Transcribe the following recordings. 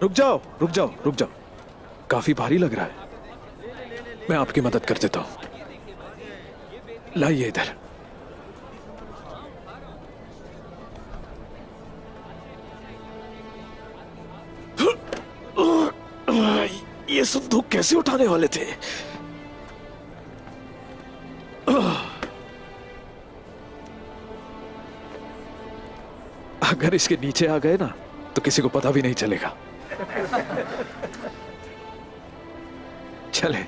रुक जाओ रुक जाओ रुक जाओ, काफी भारी लग रहा है, मैं आपकी मदद कर देता हूं। लाइए इधर। ये संदूक कैसे उठाने वाले थे? अगर इसके नीचे आ गए ना तो किसी को पता भी नहीं चलेगा। चले।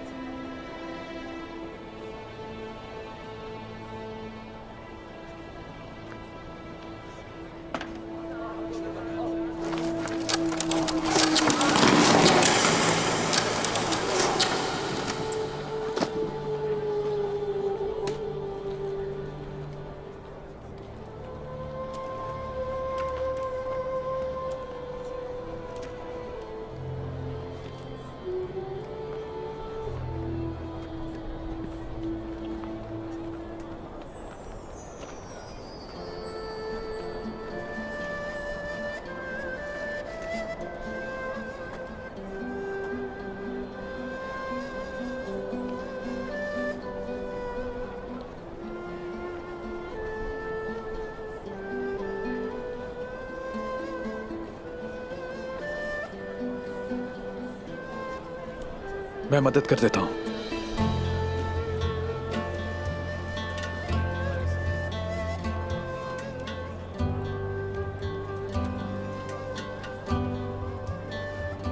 मैं मदद कर देता हूं।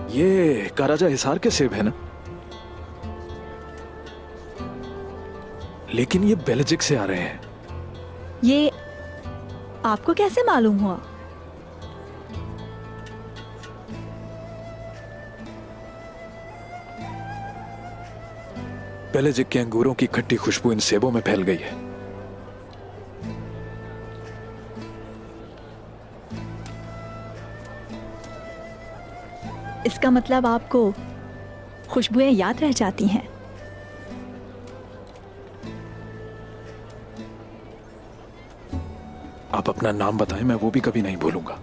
ये काराजा हिसार के सेब है ना? लेकिन ये बेल्जिक से आ रहे हैं। ये आपको कैसे मालूम हुआ? बेल्जिक के अंगूरों की खट्टी खुशबू इन सेबों में फैल गई है। इसका मतलब आपको खुशबुएं याद रह जाती हैं। आप अपना नाम बताएं, मैं वो भी कभी नहीं भूलूंगा।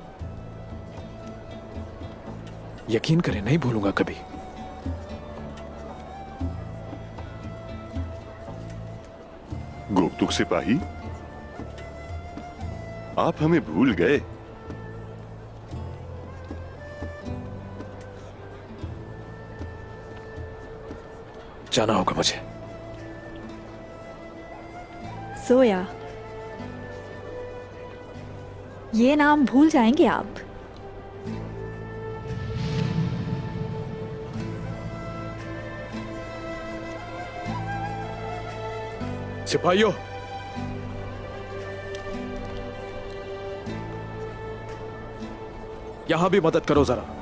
यकीन करें, नहीं भूलूंगा कभी। गोपतुक सिपाही, आप हमें भूल गए। जाना होगा मुझे। सोया, ये नाम भूल जाएंगे आप। सिपाहियों, यहां भी मदद करो जरा।